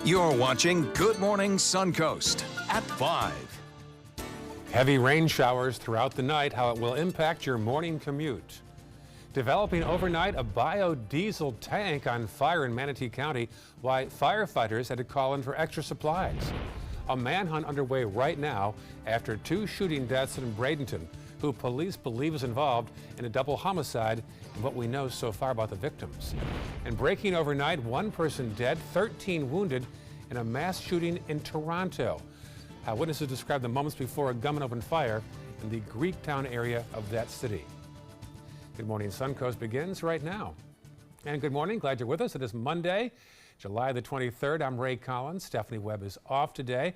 You're watching Good Morning Suncoast at 5. Heavy rain showers throughout the night, how it will impact your morning commute. Developing overnight, a biodiesel tank on fire in Manatee County, why firefighters had to call in for extra supplies. A manhunt underway right now after 2 shooting deaths in Bradenton, who police believe is involved in a double homicide, and what we know so far about the victims. And breaking overnight, 1 person dead, 13 wounded in a mass shooting in Toronto. How witnesses describe the moments before a gunman opened fire in the Greektown area of that city. Good Morning Suncoast begins right now. And good morning, glad you're with us. It is Monday, July the 23rd. I'm Ray Collins. Stephanie Webb is off today.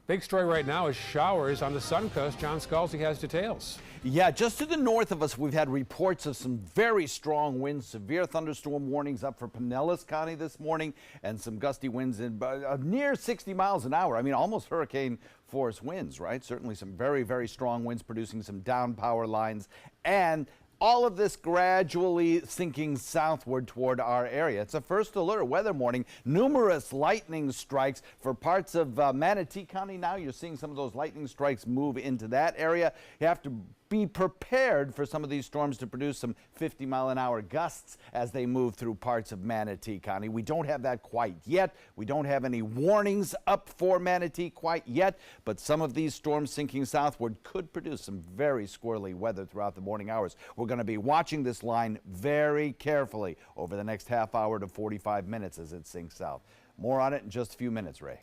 Big story right now is showers on the Suncoast. John Scalzi has details. Yeah, just to the north of us, we've had reports of some very strong winds, severe thunderstorm warnings up for Pinellas County this morning, and some gusty winds in near 60 miles an hour. I mean, almost hurricane force winds, right? Certainly some very, very strong winds producing some down power lines, and all of this gradually sinking southward toward our area. It's a first alert weather morning. Numerous lightning strikes for parts of Manatee County now. You're seeing some of those lightning strikes move into that area. You have to be prepared for some of these storms to produce some 50-mile-an-hour gusts as they move through parts of Manatee County. We don't have that quite yet. We don't have any warnings up for Manatee quite yet, but some of these storms sinking southward could produce some very squirrely weather throughout the morning hours. We're going to be watching this line very carefully over the next half hour to 45 minutes as it sinks south. More on it in just a few minutes, Ray.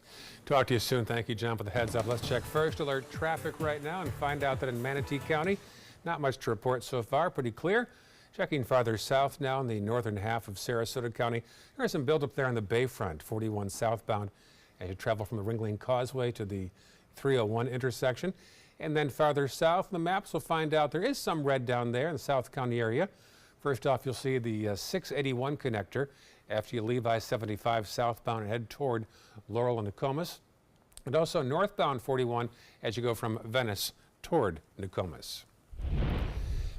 Talk to you soon. Thank you, John, for the heads up. Let's check first alert traffic right now and find out that in Manatee County, not much to report so far. Pretty clear. Checking farther south now in the northern half of Sarasota County. There's some buildup there on the Bayfront, 41 southbound, as you travel from the Ringling Causeway to the 301 intersection. And then farther south, the maps will find out there is some red down there in the South County area. First off, you'll see the 681 connector after you leave I-75 southbound and head toward Laurel and Nokomis. And also northbound 41 as you go from Venice toward Nokomis.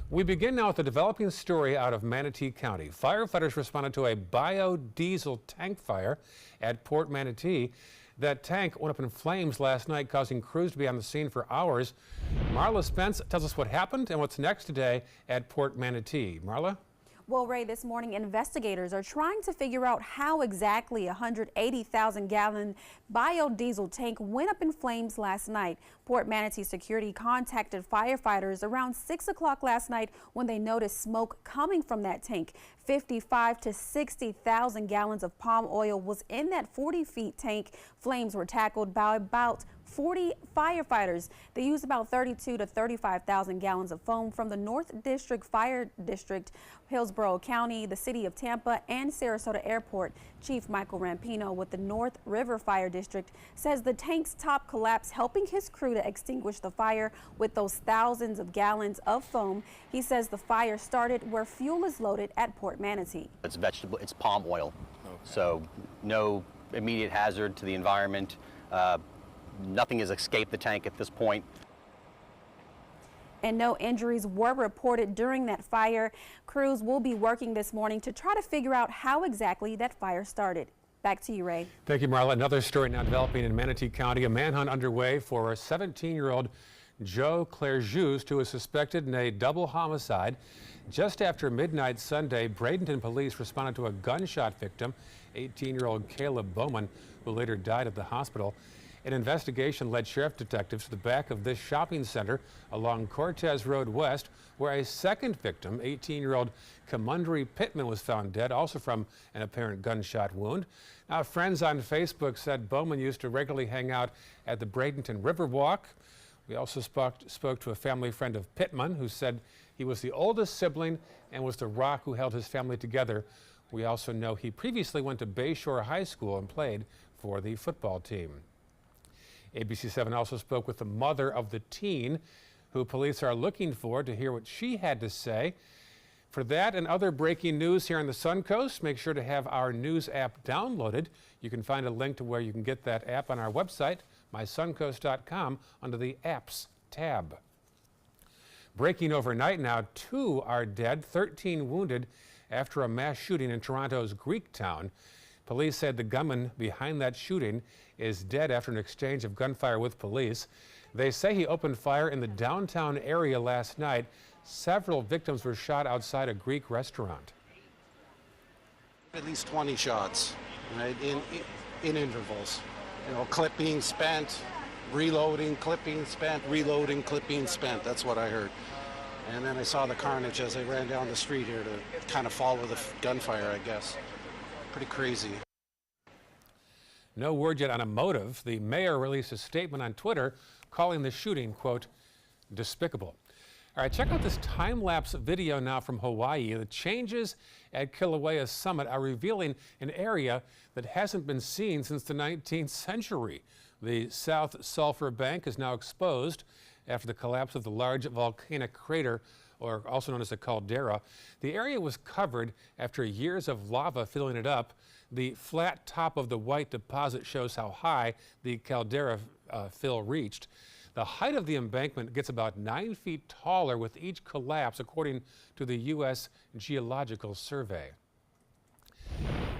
We begin now with a developing story out of Manatee County. Firefighters responded to a biodiesel tank fire at Port Manatee. That tank went up in flames last night, causing crews to be on the scene for hours. Marla Spence tells us what happened and what's next today at Port Manatee. Marla? Well, Ray, this morning investigators are trying to figure out how exactly a 180,000-gallon biodiesel tank went up in flames last night. Port Manatee security contacted firefighters around 6 o'clock last night when they noticed smoke coming from that tank. 55 to 60,000 gallons of palm oil was in that 40-feet tank. Flames were tackled by about 40 firefighters. They used about 32 to 35,000 gallons of foam from the North District Fire District, Hillsborough County, the City of Tampa, and Sarasota Airport. Chief Michael Rampino with the North River Fire District says the tank's top collapsed, helping his crew to extinguish the fire with those thousands of gallons of foam. He says the fire started where fuel is loaded at Port Manatee. It's vegetable, it's palm oil, so no immediate hazard to the environment. Nothing has escaped the tank at this point. And no injuries were reported during that fire. Crews will be working this morning to try to figure out how exactly that fire started. Back to you, Ray. Thank you, Marla. Another story now developing in Manatee County. A manhunt underway for a 17-year-old Joe Clairjus, who was suspected in a double homicide. Just after midnight Sunday, Bradenton police responded to a gunshot victim, 18-year-old Caleb Bowman, who later died at the hospital. An investigation led sheriff detectives to the back of this shopping center along Cortez Road West, where a second victim, 18-year-old Kamundri Pittman, was found dead, also from an apparent gunshot wound. Now, friends on Facebook said Bowman used to regularly hang out at the Bradenton Riverwalk. We also spoke to a family friend of Pittman, who said he was the oldest sibling and was the rock who held his family together. We also know he previously went to Bayshore High School and played for the football team. ABC 7 also spoke with the mother of the teen, who police are looking for, to hear what she had to say. For that and other breaking news here on the Suncoast, make sure to have our news app downloaded. You can find a link to where you can get that app on our website, mysuncoast.com, under the Apps tab. Breaking overnight now, 2 are dead, 13 wounded after a mass shooting in Toronto's Greektown. Police said the gunman behind that shooting is dead after an exchange of gunfire with police. They say he opened fire in the downtown area last night. Several victims were shot outside a Greek restaurant. At least 20 shots, right, in intervals. You know, clip being spent, reloading, clip being spent, reloading, clip being spent. That's what I heard. And then I saw the carnage as I ran down the street here to kind of follow the gunfire, I guess. Pretty crazy. No word yet on a motive. The mayor released a statement on Twitter calling the shooting, quote, despicable. All right, check out this time-lapse video now from Hawaii. The changes at Kilauea Summit are revealing an area that hasn't been seen since the 19th century. The South Sulphur Bank is now exposed after the collapse of the large volcanic crater, or also known as a caldera. The area was covered after years of lava filling it up. The flat top of the white deposit shows how high the caldera fill reached. The height of the embankment gets about 9 feet taller with each collapse, according to the U.S. Geological Survey.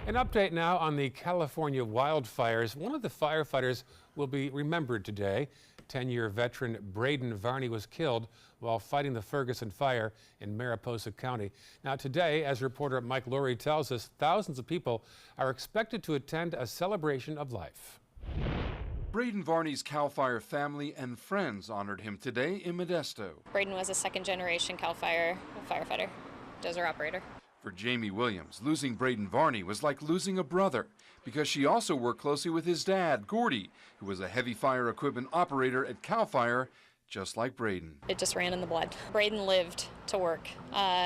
An update now on the California wildfires. One of the firefighters will be remembered today. 10-year veteran Braden Varney was killed while fighting the Ferguson fire in Mariposa County. Now today, as reporter Mike Lurie tells us, thousands of people are expected to attend a celebration of life. Braden Varney's CAL FIRE family and friends honored him today in Modesto. Braden was a second-generation CAL FIRE firefighter, dozer operator. For Jamie Williams, losing Braden Varney was like losing a brother because she also worked closely with his dad, Gordy, who was a heavy fire equipment operator at CAL FIRE, just like Braden. It just ran in the blood. Braden lived to work.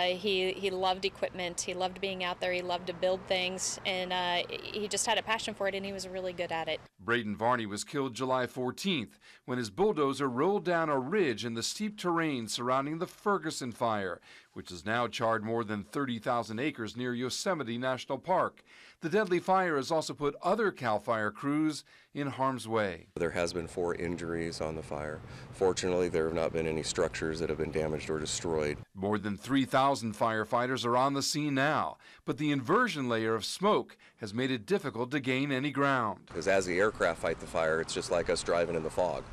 He loved equipment. He loved being out there. He loved to build things, and he just had a passion for it, and he was really good at it. Braden Varney was killed July 14th when his bulldozer rolled down a ridge in the steep terrain surrounding the Ferguson fire, which has now charred more than 30,000 acres near Yosemite National Park. The deadly fire has also put other CAL FIRE crews in harm's way. There has been 4 injuries on the fire. Fortunately, there have not been any structures that have been damaged or destroyed. More than 3,000 firefighters are on the scene now, but the inversion layer of smoke has made it difficult to gain any ground. Because as the aircraft fight the fire, it's just like us driving in the fog.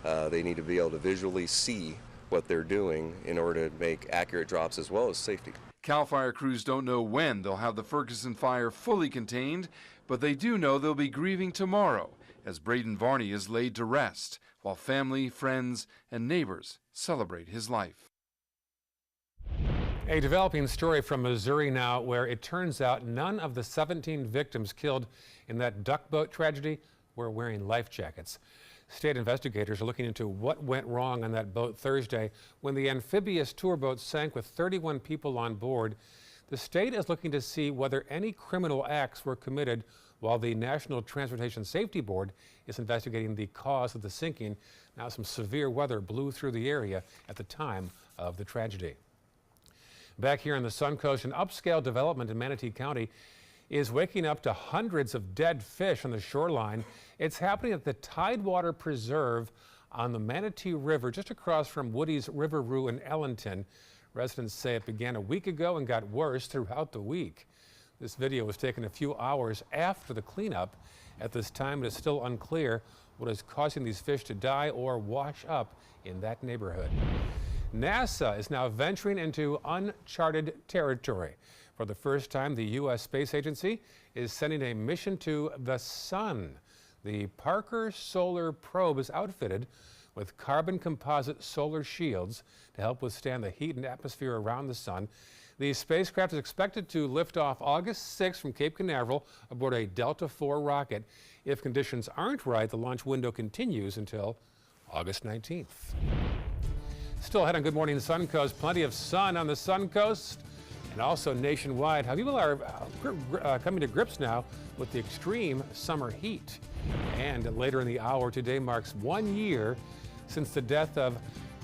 They need to be able to visually see what they're doing in order to make accurate drops as well as safety. CAL FIRE crews don't know when they'll have the Ferguson fire fully contained, but they do know they'll be grieving tomorrow as Braden Varney is laid to rest while family, friends, and neighbors celebrate his life. A developing story from Missouri now, where it turns out none of the 17 victims killed in that duck boat tragedy were wearing life jackets. State investigators are looking into what went wrong on that boat Thursday when the amphibious tour boat sank with 31 people on board. The state is looking to see whether any criminal acts were committed, while the National Transportation Safety Board is investigating the cause of the sinking. Now, some severe weather blew through the area at the time of the tragedy. Back here on the Suncoast, an upscale development in Manatee County is waking up to hundreds of dead fish on the shoreline. It's happening at the Tidewater Preserve on the Manatee River, just across from Woody's River Roo in Ellington. Residents say it began a week ago and got worse throughout the week. This video was taken a few hours after the cleanup. At this time, it is still unclear what is causing these fish to die or wash up in that neighborhood. NASA is now venturing into uncharted territory. For the first time, the U.S. Space Agency is sending a mission to the Sun. The Parker Solar Probe is outfitted with carbon composite solar shields to help withstand the heat and atmosphere around the Sun. The spacecraft is expected to lift off August 6th from Cape Canaveral aboard a Delta IV rocket. If conditions aren't right, the launch window continues until August 19th. Still ahead on Good Morning Suncoast, plenty of sun on the Suncoast and also nationwide. How people are coming to grips now with the extreme summer heat. And later in the hour, today marks 1 year since the death of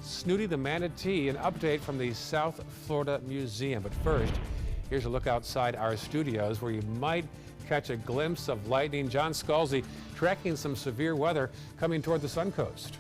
Snooty the manatee. An update from the South Florida Museum. But first, here's a look outside our studios where you might catch a glimpse of lightning. John Scalzi tracking some severe weather coming toward the Suncoast.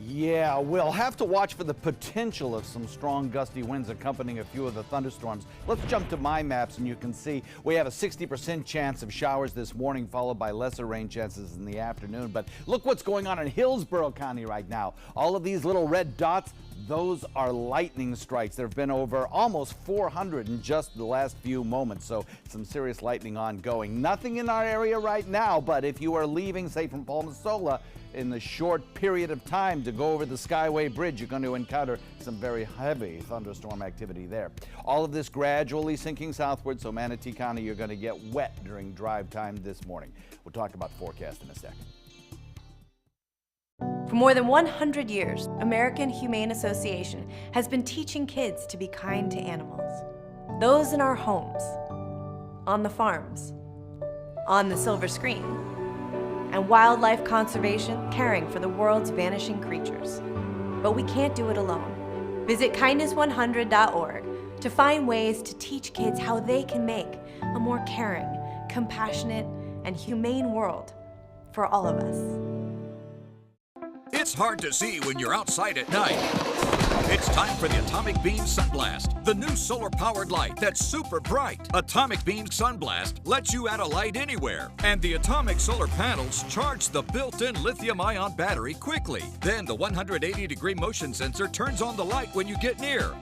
Yeah, we'll have to watch for the potential of some strong gusty winds accompanying a few of the thunderstorms. Let's jump to my maps and you can see we have a 60% chance of showers this morning, followed by lesser rain chances in the afternoon. But look what's going on in Hillsborough County right now. All of these little red dots, those are lightning strikes. There have been over almost 400 in just the last few moments, so some serious lightning ongoing. Nothing in our area right now, but if you are leaving, say, from Palmasola in the short period of time to go over the Skyway Bridge, you're going to encounter some very heavy thunderstorm activity there. All of this gradually sinking southward, so Manatee County, you're going to get wet during drive time this morning. We'll talk about forecast in a second. For more than 100 years, American Humane Association has been teaching kids to be kind to animals. Those in our homes, on the farms, on the silver screen, and wildlife conservation, caring for the world's vanishing creatures. But we can't do it alone. Visit kindness100.org to find ways to teach kids how they can make a more caring, compassionate, and humane world for all of us. It's hard to see when you're outside at night. It's time for the Atomic Beam Sunblast, the new solar-powered light that's super bright. Atomic Beam Sunblast lets you add a light anywhere, and the atomic solar panels charge the built-in lithium-ion battery quickly. Then the 180-degree motion sensor turns on the light when you get near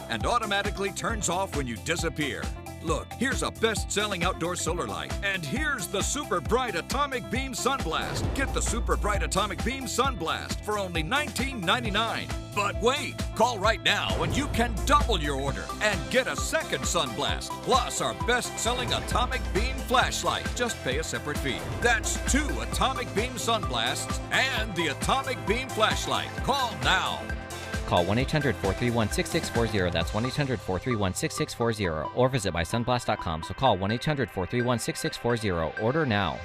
and automatically turns off when you disappear. Look, here's a best-selling outdoor solar light, and here's the super bright Atomic Beam Sunblast. Get the super bright Atomic Beam Sunblast for only $19.99. But wait, call right now and you can double your order and get a second Sunblast, plus our best-selling Atomic Beam Flashlight. Just pay a separate fee. That's 2 Atomic Beam Sunblasts and the Atomic Beam Flashlight. Call now. Call 1-800-431-6640. That's 1-800-431-6640. Or visit mysunblast.com. So call 1-800-431-6640. Order now.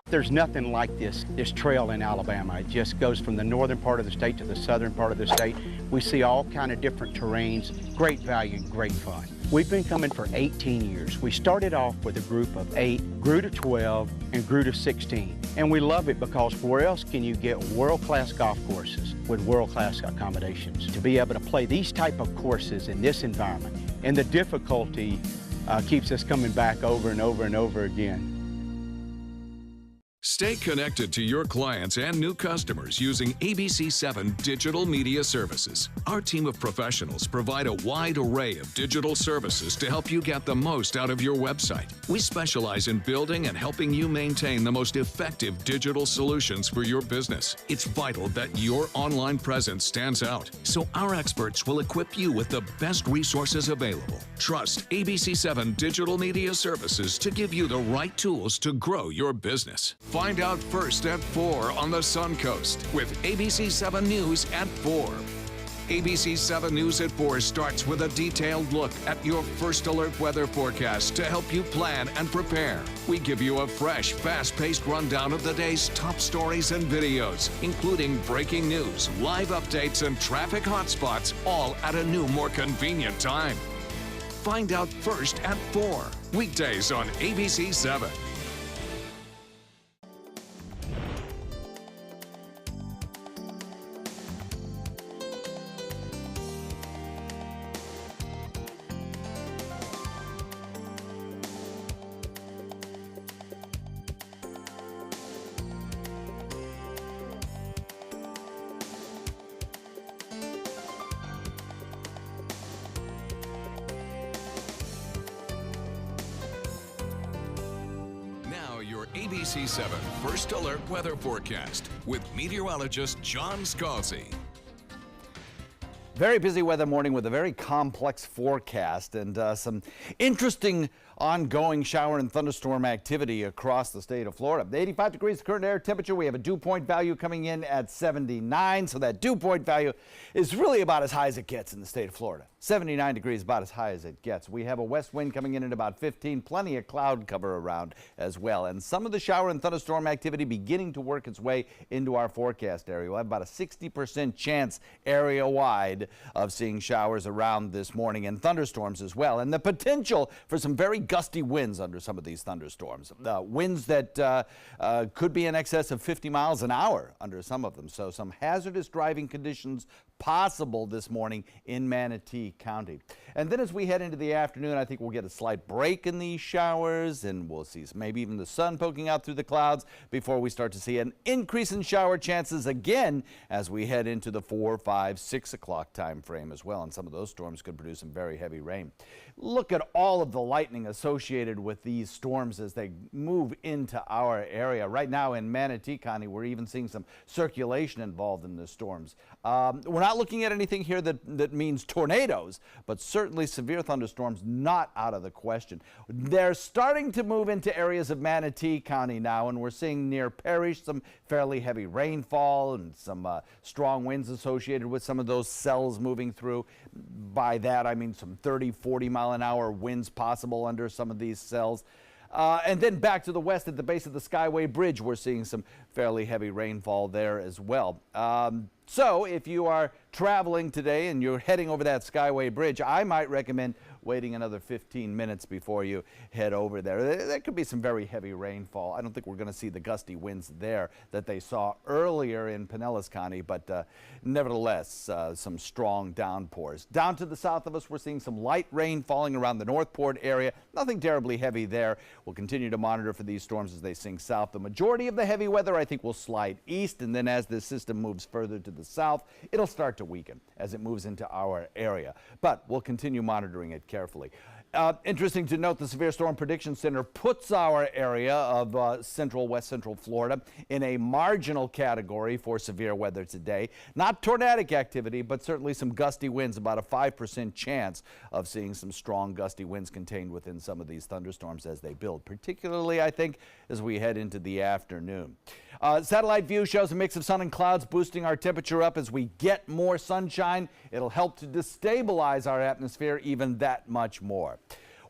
There's nothing like this trail in Alabama. It just goes from the northern part of the state to the southern part of the state. We see all kind of different terrains, great value, great fun. We've been coming for 18 years. We started off with a group of 8, grew to 12, and grew to 16. And we love it because where else can you get world-class golf courses with world-class accommodations? To be able to play these type of courses in this environment, and the difficulty keeps us coming back over and over and over again. Stay connected to your clients and new customers using ABC7 Digital Media Services. Our team of professionals provide a wide array of digital services to help you get the most out of your website. We specialize in building and helping you maintain the most effective digital solutions for your business. It's vital that your online presence stands out, so our experts will equip you with the best resources available. Trust ABC7 Digital Media Services to give you the right tools to grow your business. Find out first at 4 on the Suncoast with ABC7 News at 4. ABC7 News at 4 starts with a detailed look at your first alert weather forecast to help you plan and prepare. We give you a fresh, fast-paced rundown of the day's top stories and videos, including breaking news, live updates, and traffic hotspots, all at a new, more convenient time. Find out first at 4, weekdays on ABC7. ABC7 First Alert Weather Forecast with meteorologist John Scalzi. Very busy weather morning with a very complex forecast and some interesting ongoing shower and thunderstorm activity across the state of Florida. 85 degrees current air temperature. We have a dew point value coming in at 79, so that dew point value is really about as high as it gets in the state of Florida. 79 degrees, about as high as it gets. We have a west wind coming in at about 15, plenty of cloud cover around as well. And some of the shower and thunderstorm activity beginning to work its way into our forecast area. We'll have about a 60% chance area-wide of seeing showers around this morning and thunderstorms as well. And the potential for some very gusty winds under some of these thunderstorms. Winds that could be in excess of 50 miles an hour under some of them. So some hazardous driving conditions possible this morning in Manatee County. And then as we head into the afternoon, I think we'll get a slight break in these showers, and we'll see maybe even the sun poking out through the clouds before we start to see an increase in shower chances again as we head into the 4, 5, 6 o'clock time frame as well. And some of those storms could produce some very heavy rain. Look at all of the lightning associated with these storms as they move into our area. Right now in Manatee County, we're even seeing some circulation involved in the storms. We're not looking at anything here that means tornadoes, but certainly severe thunderstorms not out of the question. They're starting to move into areas of Manatee County now, and we're seeing near Parrish some fairly heavy rainfall and some strong winds associated with some of those cells moving through. By that, I mean some 30, 40 mile an hour winds possible under some of these cells. And then back to the west at the base of the Skyway Bridge, we're seeing some fairly heavy rainfall there as well. So if you are traveling today and you're heading over that Skyway Bridge, I might recommend waiting another 15 minutes before you head over there. There could be some very heavy rainfall. I don't think we're going to see the gusty winds there that they saw earlier in Pinellas County, but nevertheless, some strong downpours. Down to the south of us, we're seeing some light rain falling around the Northport area. Nothing terribly heavy there. We'll continue to monitor for these storms as they sink south. The majority of the heavy weather, I think, will slide east, and then as this system moves further to the south, it'll start to weaken as it moves into our area. But we'll continue monitoring it carefully. Interesting to note, the Severe Storm Prediction Center puts our area of west central Florida in a marginal category for severe weather today. Not tornadic activity, but certainly some gusty winds, about a 5% chance of seeing some strong gusty winds contained within some of these thunderstorms as they build, particularly, I think, as we head into the afternoon. Satellite view shows a mix of sun and clouds boosting our temperature up as we get more sunshine. It'll help to destabilize our atmosphere even that much more.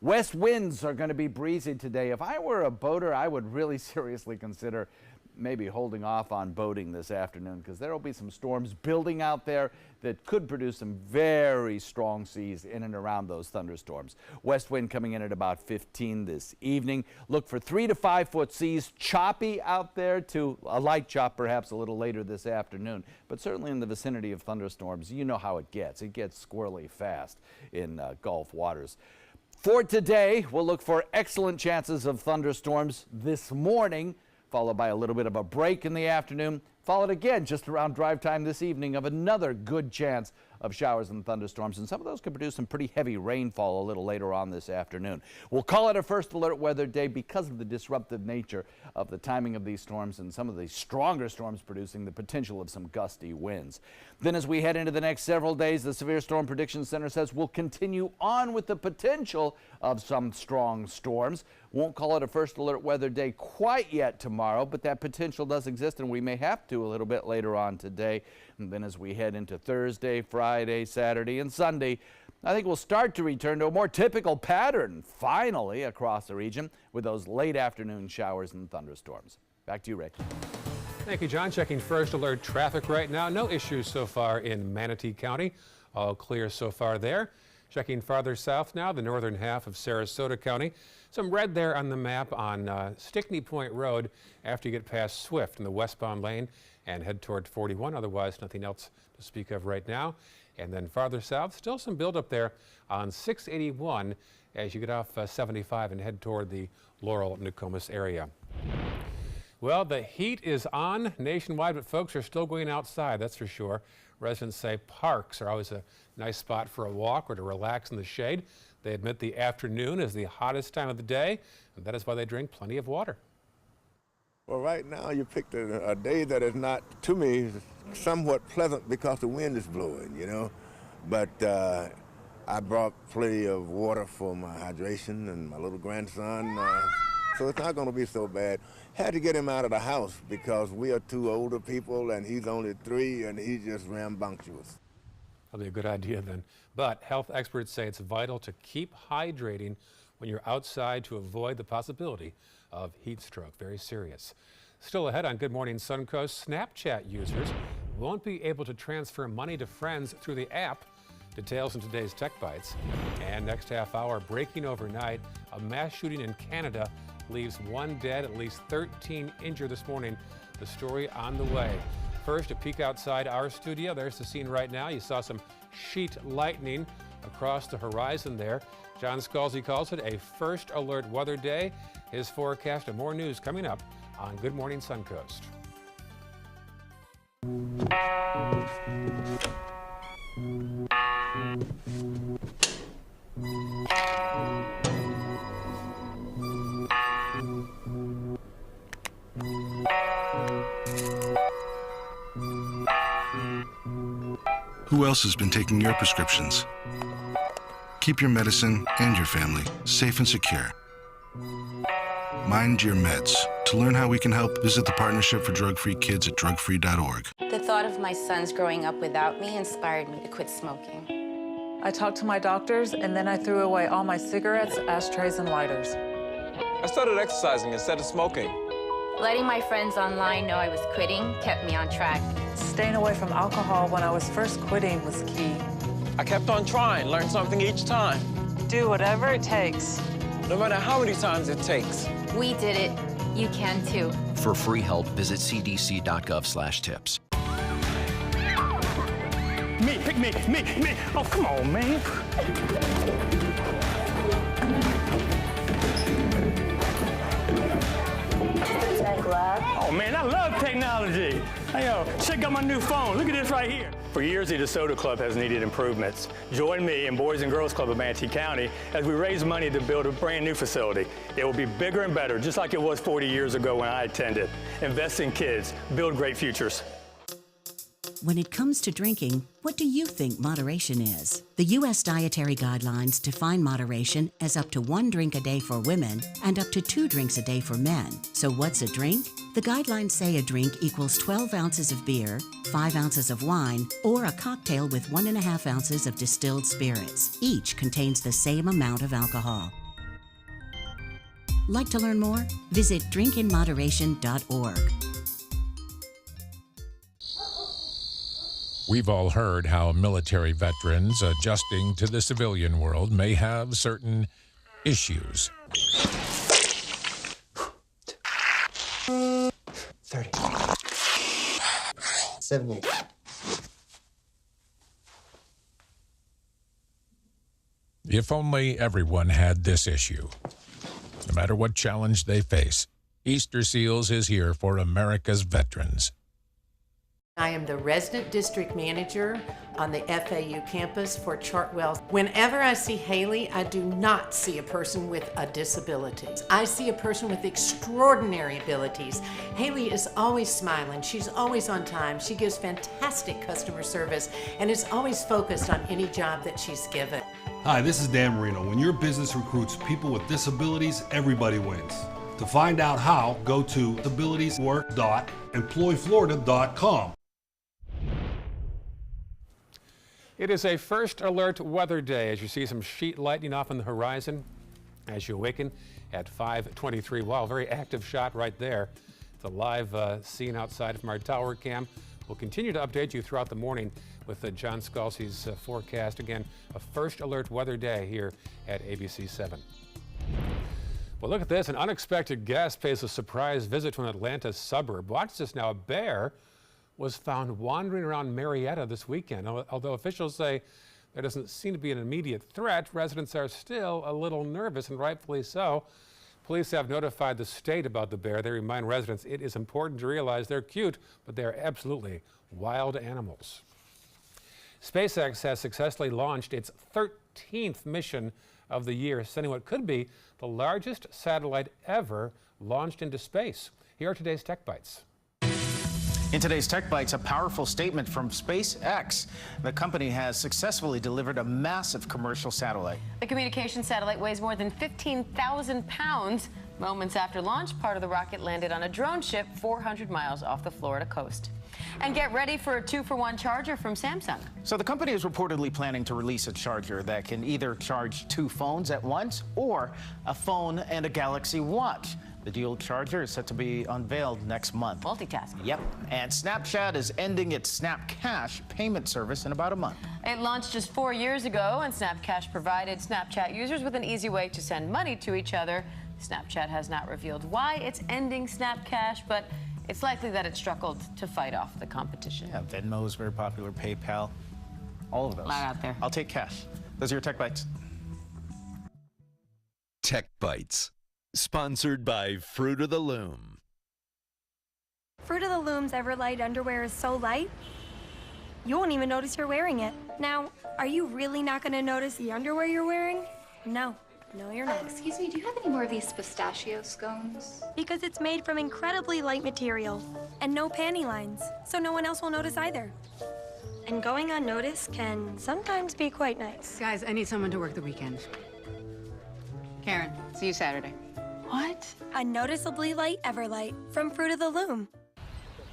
West winds are going to be breezy today. If I were a boater, I would really seriously consider maybe holding off on boating this afternoon because there will be some storms building out there that could produce some very strong seas in and around those thunderstorms. West wind coming in at about 15 this evening. Look for 3 to 5 foot seas, choppy out there to a light chop perhaps a little later this afternoon, but certainly in the vicinity of thunderstorms, you know how it gets. It gets squirrely fast in Gulf waters. For today, we'll look for excellent chances of thunderstorms this morning, followed by a little bit of a break in the afternoon, followed again just around drive time this evening of another good chance of showers and thunderstorms, and some of those could produce some pretty heavy rainfall a little later on this afternoon. We'll call it a first alert weather day because of the disruptive nature of the timing of these storms and some of the stronger storms producing the potential of some gusty winds. Then as we head into the next several days, the Severe Storm Prediction Center says we'll continue on with the potential of some strong storms. Won't call it a first alert weather day quite yet tomorrow, but that potential does exist, and we may have to a little bit later on today. And then as we head into Thursday, Friday, Saturday, and Sunday, I think we'll start to return to a more typical pattern finally across the region with those late afternoon showers and thunderstorms. Back to you, Rick. Thank you, John. Checking first alert traffic right now. No issues so far in Manatee County. All clear so far there. Checking farther south now, the northern half of Sarasota County. Some red there on the map on Stickney Point Road after you get past Swift in the westbound lane and head toward 41. Otherwise, nothing else to speak of right now. And then farther south, still some buildup there on 681 as you get off 75 and head toward the Laurel-Nokomis area. Well, the heat is on nationwide, but folks are still going outside, that's for sure. Residents say parks are always a nice spot for a walk or to relax in the shade. They admit the afternoon is the hottest time of the day, and that is why they drink plenty of water. Well, right now you picked a day that is not, to me, somewhat pleasant because the wind is blowing, you know. But I brought plenty of water for my hydration and my little grandson, so it's not going to be so bad. Had to get him out of the house because we are two older people and he's only 3 and he's just rambunctious. Probably a good idea then. But health experts say it's vital to keep hydrating when you're outside to avoid the possibility of heat stroke. Very serious. Still ahead on Good Morning Suncoast, Snapchat users won't be able to transfer money to friends through the app. Details in today's Tech Bites. And next half hour, breaking overnight, a mass shooting in Canada leaves 1 dead, at least 13 injured this morning. The story on the way. First, a peek outside our studio. There's the scene right now. You saw some sheet lightning across the horizon there. John Scalzi calls it a first alert weather day. His forecast and more news coming up on Good Morning Suncoast. Who else has been taking your prescriptions? Keep your medicine and your family safe and secure. Mind your meds. To learn how we can help, visit the Partnership for Drug-Free Kids at drugfree.org. The thought of my sons growing up without me inspired me to quit smoking. I talked to my doctors, and then I threw away all my cigarettes, ashtrays, and lighters. I started exercising instead of smoking. Letting my friends online know I was quitting kept me on track. Staying away from alcohol when I was first quitting was key. I kept on trying, learned something each time. Do whatever it takes. No matter how many times it takes. We did it. You can too. For free help, visit cdc.gov/tips. Me. Oh, come on, man. Oh, man, I love technology. Hey, yo, check out my new phone. Look at this right here. For years, the DeSoto Club has needed improvements. Join me and Boys and Girls Club of Manatee County as we raise money to build a brand new facility. It will be bigger and better, just like it was 40 years ago when I attended. Invest in kids, build great futures. When it comes to drinking, what do you think moderation is? The U.S. Dietary Guidelines define moderation as up to 1 drink a day for women and up to 2 drinks a day for men. So what's a drink? The guidelines say a drink equals 12 ounces of beer, 5 ounces of wine, or a cocktail with 1.5 ounces of distilled spirits. Each contains the same amount of alcohol. Like to learn more? Visit drinkinmoderation.org. We've all heard how military veterans adjusting to the civilian world may have certain issues. 30. 78. If only everyone had this issue. No matter what challenge they face, Easter Seals is here for America's veterans. I am the resident district manager on the FAU campus for Chartwell. Whenever I see Haley, I do not see a person with a disability. I see a person with extraordinary abilities. Haley is always smiling. She's always on time. She gives fantastic customer service and is always focused on any job that she's given. Hi, this is Dan Marino. When your business recruits people with disabilities, everybody wins. To find out how, go to disabilitieswork.employflorida.com. It is a first alert weather day as you see some sheet lightning off on the horizon as you awaken at 5:23. Wow, very active shot right there. It's a live scene outside from our tower cam. We'll continue to update you throughout the morning with John Scalzi's forecast. Again, a first alert weather day here at ABC 7. Well, look at this. An unexpected guest pays a surprise visit to an Atlanta suburb. Watch this now. A bear was found wandering around Marietta this weekend. Although officials say there doesn't seem to be an immediate threat, residents are still a little nervous, and rightfully so. Police have notified the state about the bear. They remind residents it is important to realize they're cute, but they're absolutely wild animals. SpaceX has successfully launched its 13th mission of the year, sending what could be the largest satellite ever launched into space. Here are today's Tech Bites. In today's Tech Bites, a powerful statement from SpaceX. The company has successfully delivered a massive commercial satellite. The communication satellite weighs more than 15,000 pounds. Moments after launch, part of the rocket landed on a drone ship 400 miles off the Florida coast. And get ready for a 2-for-1 charger from Samsung. So the company is reportedly planning to release a charger that can either charge 2 phones at once or a phone and a Galaxy Watch. The dual charger is set to be unveiled next month. Multitasking. Yep. And Snapchat is ending its Snap Cash payment service in about a month. It launched just 4 years ago, and Snap Cash provided Snapchat users with an easy way to send money to each other. Snapchat has not revealed why it's ending Snap Cash, but it's likely that it struggled to fight off the competition. Yeah, Venmo is very popular, PayPal, all of those. A lot out there. I'll take cash. Those are your Tech Bites. Tech Bites, sponsored by Fruit of the Loom. Fruit of the Loom's Everlight underwear is so light, you won't even notice you're wearing it. Now, are you really not going to notice the underwear you're wearing? No. No, you're not. Excuse me, do you have any more of these pistachio scones? Because it's made from incredibly light material and no panty lines, so no one else will notice either. And going unnoticed can sometimes be quite nice. Guys, I need someone to work the weekend. Karen, see you Saturday. What? Unnoticeably light Everlight from Fruit of the Loom.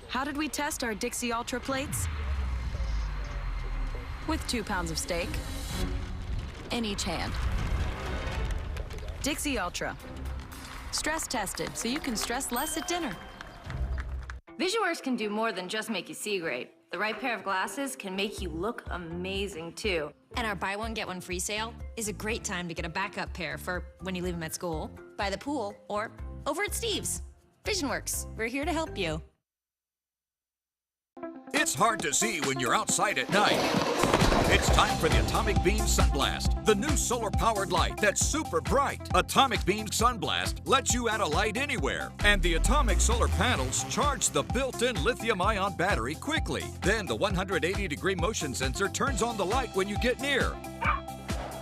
How did we test our Dixie Ultra plates? With 2 pounds of steak in each hand. Dixie Ultra. Stress tested, so you can stress less at dinner. VisuWorks can do more than just make you see great. The right pair of glasses can make you look amazing, too. And our buy one, get one free sale is a great time to get a backup pair for when you leave them at school, by the pool, or over at Steve's. VisionWorks, we're here to help you. It's hard to see when you're outside at night. It's time for the Atomic Beam Sunblast, the new solar-powered light that's super bright. Atomic Beam Sunblast lets you add a light anywhere, and the atomic solar panels charge the built-in lithium-ion battery quickly. Then the 180-degree motion sensor turns on the light when you get near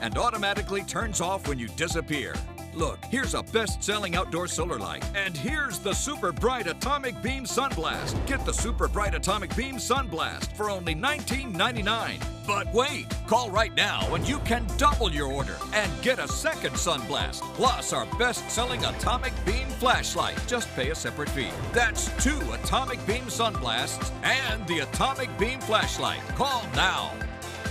and automatically turns off when you disappear. Look, here's a best-selling outdoor solar light, and here's the super bright Atomic Beam Sunblast. Get the super bright Atomic Beam Sunblast for only $19.99. But wait, call right now and you can double your order and get a second Sunblast, plus our best-selling Atomic Beam flashlight. Just pay a separate fee. That's 2 Atomic Beam Sunblasts and the Atomic Beam flashlight. Call now.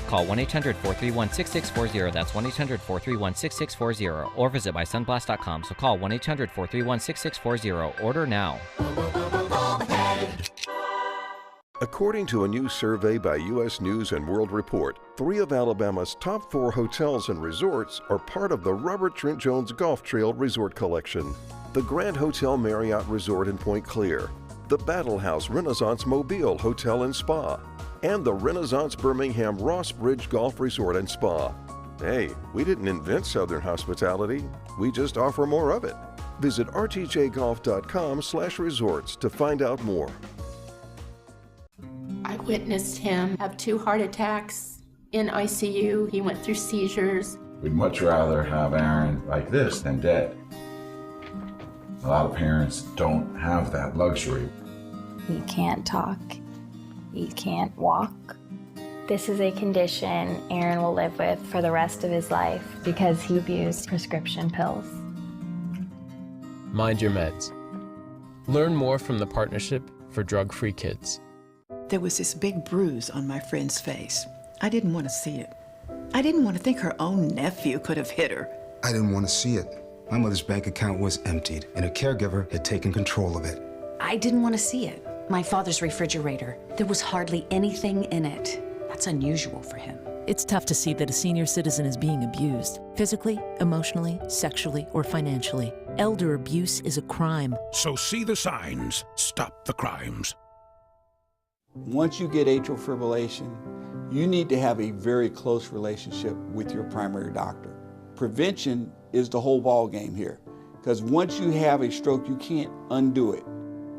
Call 1-800-431-6640. That's 1-800-431-6640. Or visit mysunblast.com. So call 1-800-431-6640. Order now. According to a new survey by U.S. News & World Report, 3 of Alabama's top 4 hotels and resorts are part of the Robert Trent Jones Golf Trail Resort Collection. The Grand Hotel Marriott Resort in Point Clear, the Battle House Renaissance Mobile Hotel and Spa, and the Renaissance Birmingham Ross Bridge Golf Resort and Spa. Hey, we didn't invent Southern hospitality, we just offer more of it. Visit rtjgolf.com/resorts to find out more. I witnessed him have 2 heart attacks in ICU. He went through seizures. We'd much rather have Aaron like this than dead. A lot of parents don't have that luxury. He can't talk. He can't walk. This is a condition Aaron will live with for the rest of his life because he abused prescription pills. Mind your meds. Learn more from the Partnership for Drug-Free Kids. There was this big bruise on my friend's face. I didn't want to see it. I didn't want to think her own nephew could have hit her. I didn't want to see it. My mother's bank account was emptied, and a caregiver had taken control of it. I didn't want to see it. My father's refrigerator, there was hardly anything in it. That's unusual for him. It's tough to see that a senior citizen is being abused, physically, emotionally, sexually, or financially. Elder abuse is a crime. So see the signs, stop the crimes. Once you get atrial fibrillation, you need to have a very close relationship with your primary doctor. Prevention is the whole ball game here, because once you have a stroke, you can't undo it.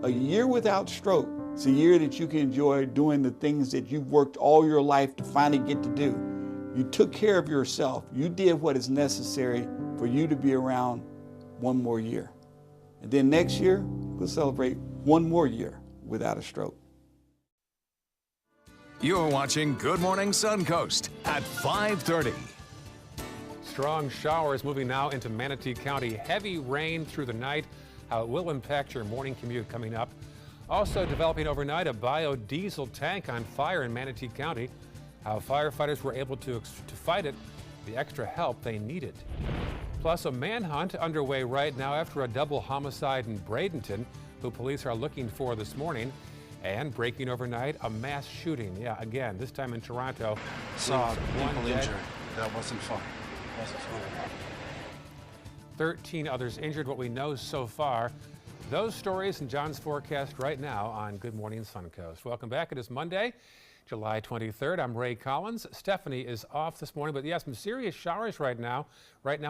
A year without stroke, it's a year that you can enjoy doing the things that you've worked all your life to finally get to do. You took care of yourself. You did what is necessary for you to be around one more year. And then next year, we'll celebrate one more year without a stroke. You're watching Good Morning Suncoast at 5:30. Strong showers moving now into Manatee County. Heavy rain through the night. How it will impact your morning commute coming up. Also developing overnight, a biodiesel tank on fire in Manatee County. How firefighters were able to fight it, the extra help they needed. Plus, a manhunt underway right now after a double homicide in Bradenton, who police are looking for this morning. And breaking overnight, a mass shooting. Yeah, again, this time in Toronto. Saw one people dead. injured. That wasn't fun. 13 others injured, what we know so far. Those stories and John's forecast right now on Good Morning Suncoast. Welcome back. It is Monday, July 23rd. I'm Ray Collins. Stephanie is off this morning, but yeah, some serious showers right now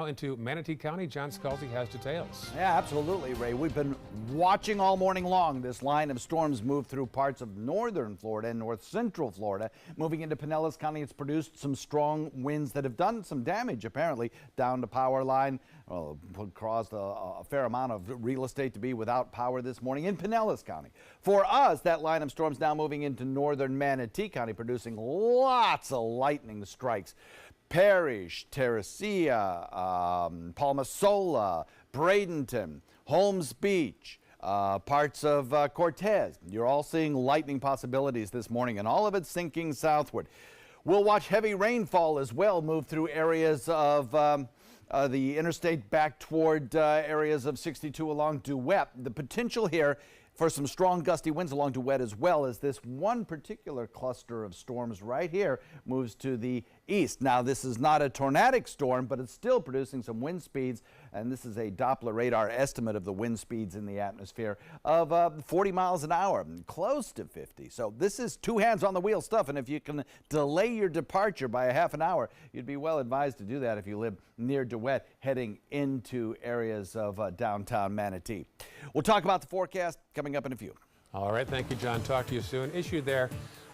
into Manatee County. John Scalzi has details. Yeah, absolutely, Ray. We've been watching all morning long this line of storms move through parts of northern Florida and north central Florida. Moving into Pinellas County, it's produced some strong winds that have done some damage, apparently, down the power line. Well, caused a fair amount of real estate to be without power this morning in Pinellas County. For us, that line of storms now moving into northern Manatee County, producing lots of lightning strikes. Parrish, Terracea, Palmasola, Bradenton, Holmes Beach, parts of Cortez. You're all seeing lightning possibilities this morning, and all of it sinking southward. We'll watch heavy rainfall as well move through areas of the interstate back toward areas of 62 along Duet. The potential here for some strong gusty winds along Duet, as well as this one particular cluster of storms right here moves to the east. Now, this is not a tornadic storm, but it's still producing some wind speeds, and this is a Doppler radar estimate of the wind speeds in the atmosphere of 40 miles an hour, close to 50. So this is two hands on the wheel stuff, and if you can delay your departure by a half an hour, you'd be well advised to do that if you live near Duet, heading into areas of downtown Manatee. We'll talk about the forecast coming up in a few. All right, thank you, John. Talk to you soon. Issued there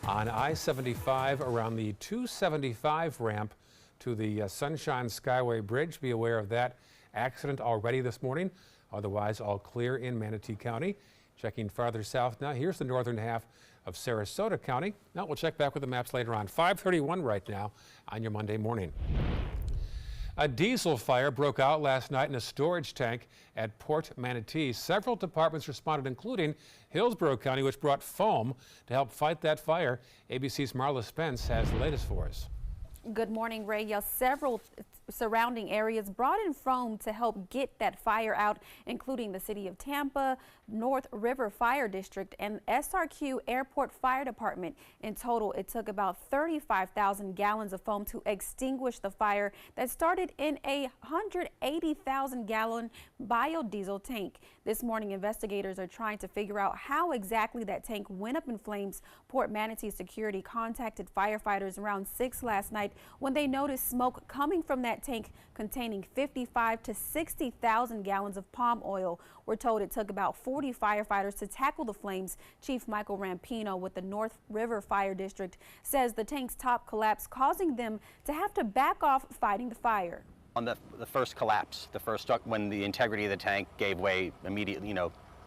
on I-75 around the 275 ramp to the Sunshine Skyway Bridge. Be aware of that accident already this morning. Otherwise, all clear in Manatee County. Checking farther south now. Here's the northern half of Sarasota County. Now we'll check back with the maps later on. 5:31 right now on your Monday morning. A diesel fire broke out last night in a storage tank at Port Manatee. Several departments responded, including Hillsborough County, which brought foam to help fight that fire. ABC's Marla Spence has the latest for us. Good morning, Ray. Yeah, several surrounding areas brought in foam to help get that fire out, including the city of Tampa, North River Fire District, and SRQ Airport Fire Department. In total, it took about 35,000 gallons of foam to extinguish the fire that started in a 180,000-gallon biodiesel tank. This morning, investigators are trying to figure out how exactly that tank went up in flames. Port Manatee Security contacted firefighters around 6 last night when they noticed smoke coming from that tank containing 55 to 60,000 gallons of palm oil. We're told it took about 40 firefighters to tackle the flames. Chief Michael Rampino with the North River Fire District says the tank's top collapsed, causing them to have to back off fighting the fire. On the first collapse, the first struck, when the integrity of the tank gave way immediately,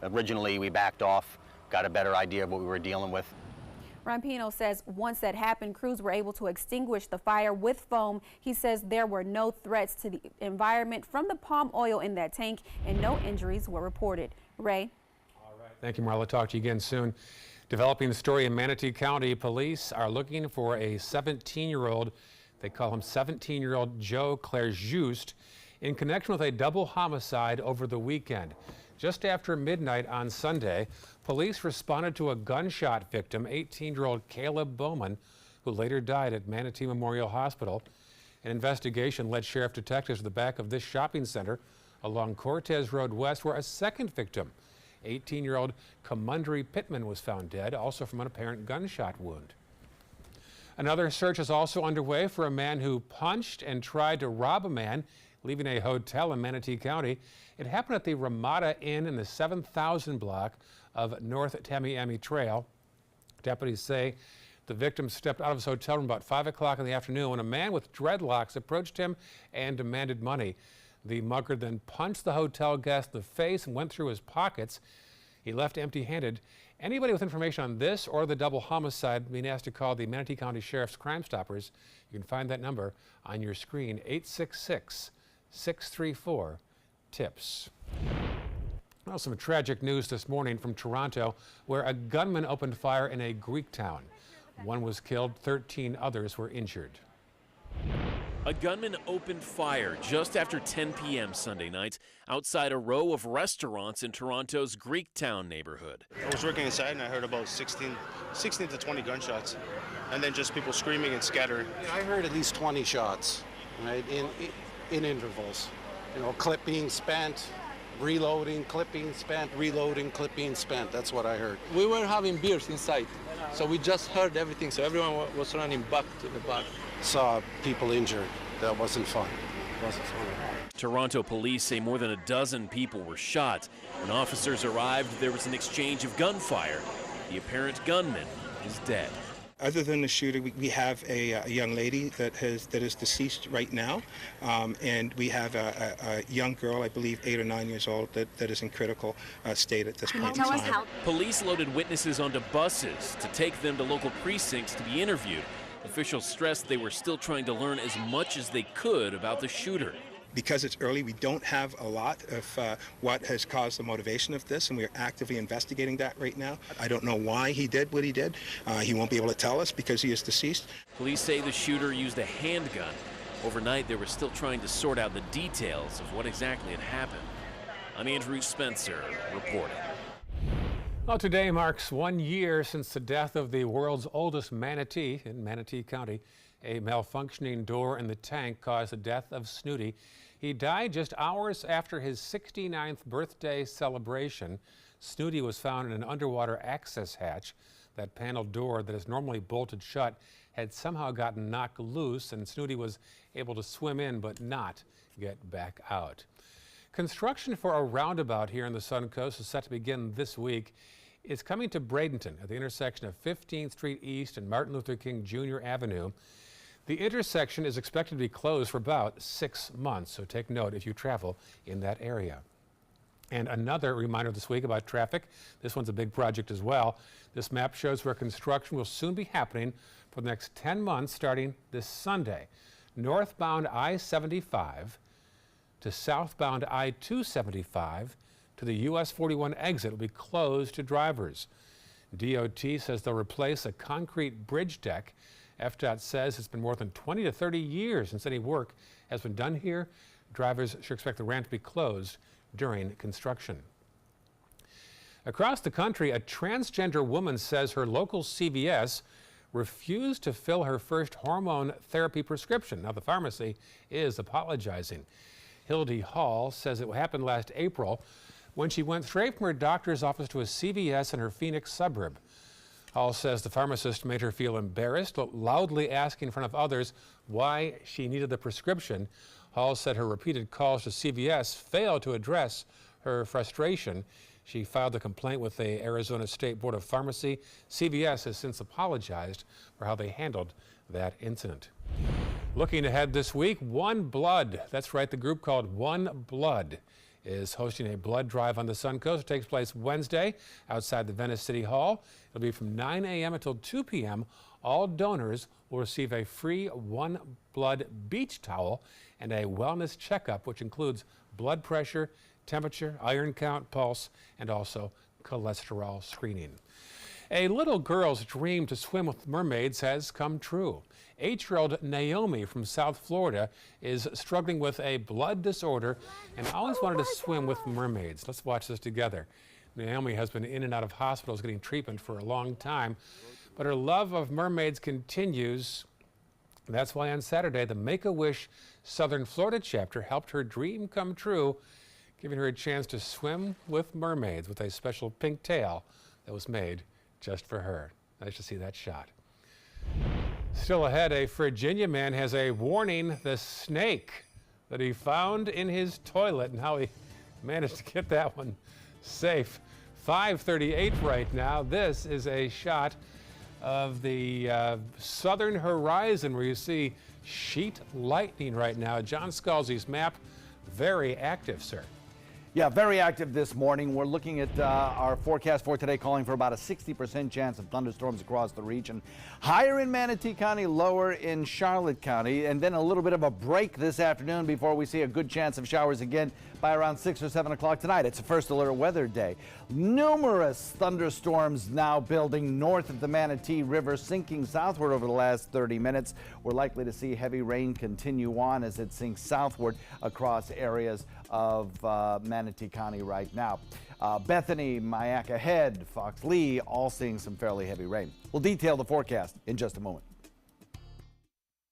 originally we backed off, got a better idea of what we were dealing with. Rampino says once that happened, crews were able to extinguish the fire with foam. He says there were no threats to the environment from the palm oil in that tank, and no injuries were reported. Ray? All right. Thank you, Marla. Talk to you again soon. Developing the story in Manatee County, police are looking for a 17-year-old, they call him 17-year-old Joe Clairjust, in connection with a double homicide over the weekend. Just after midnight on Sunday, police responded to a gunshot victim, 18-year-old Caleb Bowman, who later died at Manatee Memorial Hospital. An investigation led sheriff detectives to the back of this shopping center along Cortez Road West, where a second victim, 18-year-old Kamundry Pittman, was found dead, also from an apparent gunshot wound. Another search is also underway for a man who punched and tried to rob a man leaving a hotel in Manatee County. It happened at the Ramada Inn in the 7,000 block of North Tamiami Trail. Deputies say the victim stepped out of his hotel room about 5 o'clock in the afternoon when a man with dreadlocks approached him and demanded money. The mugger then punched the hotel guest in the face and went through his pockets. He left empty-handed. Anybody with information on this or the double homicide being asked to call the Manatee County Sheriff's Crime Stoppers. You can find that number on your screen, 866-634-TIPS. Well, some tragic news this morning from Toronto, where a gunman opened fire in a Greek town. One was killed, 13 others were injured. A gunman opened fire just after 10 p.m. Sunday night outside a row of restaurants in Toronto's Greektown neighborhood. I was working inside and I heard about 16 to 20 gunshots, and then just people screaming and scattering. I heard at least 20 shots, right, in intervals. You know, clip being spent, reloading, clip being spent, reloading, clip being spent. That's what I heard. We were having beers inside, so we just heard everything, so everyone was running back to the bar. Saw people injured. That wasn't fun. It wasn't fun at all. Toronto police say more than a dozen people were shot. When officers arrived, there was an exchange of gunfire. The apparent gunman is dead. Other than the shooter, we have a young lady that is deceased right now, and we have a young girl, I believe 8 or 9 years old, that is in critical state at this point in time. Police loaded witnesses onto buses to take them to local precincts to be interviewed. Officials stressed they were still trying to learn as much as they could about the shooter. Because it's early, we don't have a lot of what has caused the motivation of this, and we are actively investigating that right now. I don't know why he did what he did. He won't be able to tell us because he is deceased. Police say the shooter used a handgun. Overnight, they were still trying to sort out the details of what exactly had happened. I'm Andrew Spencer reporting. Well, today marks 1 year since the death of the world's oldest manatee in Manatee County. A malfunctioning door in the tank caused the death of Snooty. He died just hours after his 69th birthday celebration. Snooty was found in an underwater access hatch. That panel door that is normally bolted shut had somehow gotten knocked loose, and Snooty was able to swim in but not get back out. Construction for a roundabout here on the Suncoast is set to begin this week. It's coming to Bradenton at the intersection of 15th Street East and Martin Luther King Jr. Avenue. The intersection is expected to be closed for about 6 months, so take note if you travel in that area. And another reminder this week about traffic. This one's a big project as well. This map shows where construction will soon be happening for the next 10 months starting this Sunday. Northbound I-75 to southbound I-275 to the US 41 exit will be closed to drivers. DOT says they'll replace a concrete bridge deck. FDOT says it's been more than 20 to 30 years since any work has been done here. Drivers should expect the ramp to be closed during construction. Across the country, a transgender woman says her local CVS refused to fill her first hormone therapy prescription. Now the pharmacy is apologizing. Hildy Hall says it happened last April when she went straight from her doctor's office to a CVS in her Phoenix suburb. Hall says the pharmacist made her feel embarrassed, loudly asking in front of others why she needed the prescription. Hall said her repeated calls to CVS failed to address her frustration. She filed a complaint with the Arizona State Board of Pharmacy. CVS has since apologized for how they handled that incident. Looking ahead this week, One Blood. That's right, the group called One Blood is hosting a blood drive on the Suncoast. It takes place Wednesday outside the Venice City Hall. It'll be from 9 a.m. until 2 p.m. All donors will receive a free One Blood beach towel and a wellness checkup, which includes blood pressure, temperature, iron count, pulse, and also cholesterol screening. A little girl's dream to swim with mermaids has come true. 8-year-old Naomi from South Florida is struggling with a blood disorder and always wanted to swim with mermaids. Let's watch this together. Naomi has been in and out of hospitals getting treatment for a long time, but her love of mermaids continues. That's why on Saturday, the Make-A-Wish Southern Florida chapter helped her dream come true, giving her a chance to swim with mermaids with a special pink tail that was made just for her. Nice to see that shot. Still ahead, a Virginia man has a warning: the snake that he found in his toilet and how he managed to get that one safe. 5:38 right now. This is a shot of the southern horizon where you see sheet lightning right now. John Scalzi's map, very active, sir. Yeah, very active this morning. We're looking at our forecast for today, calling for about a 60% chance of thunderstorms across the region. Higher in Manatee County, lower in Charlotte County, and then a little bit of a break this afternoon before we see a good chance of showers again by around 6 or 7 o'clock tonight. It's a first alert weather day. Numerous thunderstorms now building north of the Manatee River, sinking southward over the last 30 minutes. We're likely to see heavy rain continue on as it sinks southward across areas of Manatee County right now. Bethany, Myakka Head, Fox Lee, all seeing some fairly heavy rain. We'll detail the forecast in just a moment.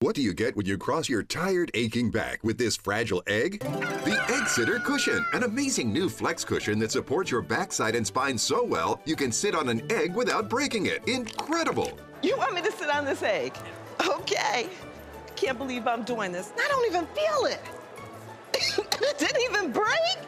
What do you get when you cross your tired, aching back with this fragile egg? The Egg Sitter Cushion, an amazing new flex cushion that supports your backside and spine so well you can sit on an egg without breaking it. Incredible! You want me to sit on this egg? Okay. I can't believe I'm doing this. I don't even feel it. It didn't even break?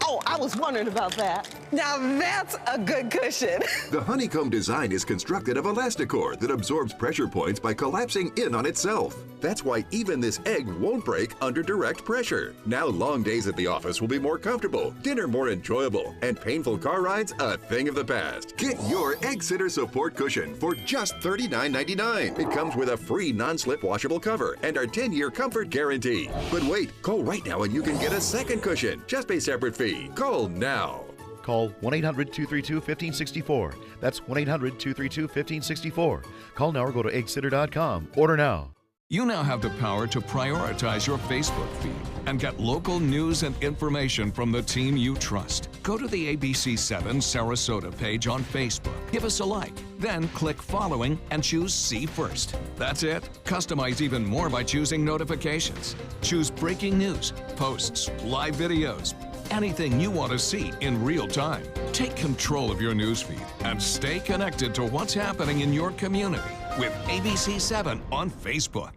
Oh, I was wondering about that. Now that's a good cushion. The honeycomb design is constructed of Elasticor that absorbs pressure points by collapsing in on itself. That's why even this egg won't break under direct pressure. Now long days at the office will be more comfortable, dinner more enjoyable, and painful car rides a thing of the past. Get your Egg Sitter Support Cushion for just $39.99. It comes with a free non-slip washable cover and our 10-year comfort guarantee. But wait, call right now and you can get a second cushion. Just pay separate fee. Call now. Call 1-800-232-1564. That's 1-800-232-1564. Call now or go to eggsitter.com. Order now. You now have the power to prioritize your Facebook feed and get local news and information from the team you trust. Go to the ABC7 Sarasota page on Facebook. Give us a like, then click following and choose See First. That's it. Customize even more by choosing notifications. Choose breaking news, posts, live videos, anything you want to see in real time. Take control of your newsfeed and stay connected to what's happening in your community with ABC7 on Facebook.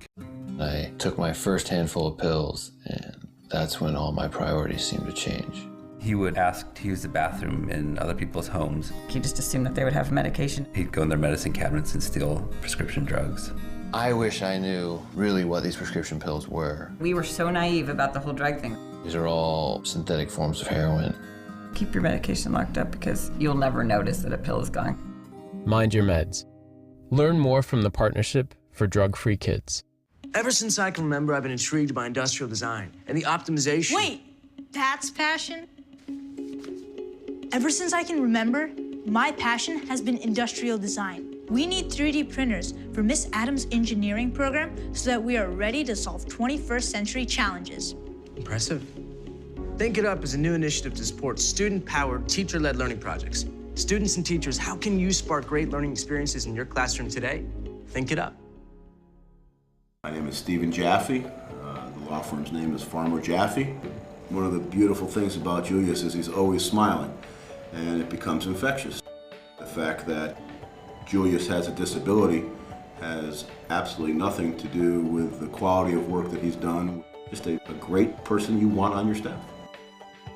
I took my first handful of pills, and that's when all my priorities seemed to change. He would ask to use the bathroom in other people's homes. He just assumed that they would have medication. He'd go in their medicine cabinets and steal prescription drugs. I wish I knew really what these prescription pills were. We were so naive about the whole drug thing. These are all synthetic forms of heroin. Keep your medication locked up because you'll never notice that a pill is gone. Mind your meds. Learn more from the Partnership for Drug-Free Kids. Ever since I can remember, I've been intrigued by industrial design and the optimization. Wait, that's passion? Ever since I can remember, my passion has been industrial design. We need 3D printers for Miss Adams' engineering program so that we are ready to solve 21st century challenges. Impressive. Think It Up is a new initiative to support student-powered, teacher-led learning projects. Students and teachers, how can you spark great learning experiences in your classroom today? Think it up. My name is Stephen Jaffe. The law firm's name is Farmer Jaffe. One of the beautiful things about Julius is he's always smiling, and it becomes infectious. The fact that Julius has a disability has absolutely nothing to do with the quality of work that he's done. Just a great person you want on your staff.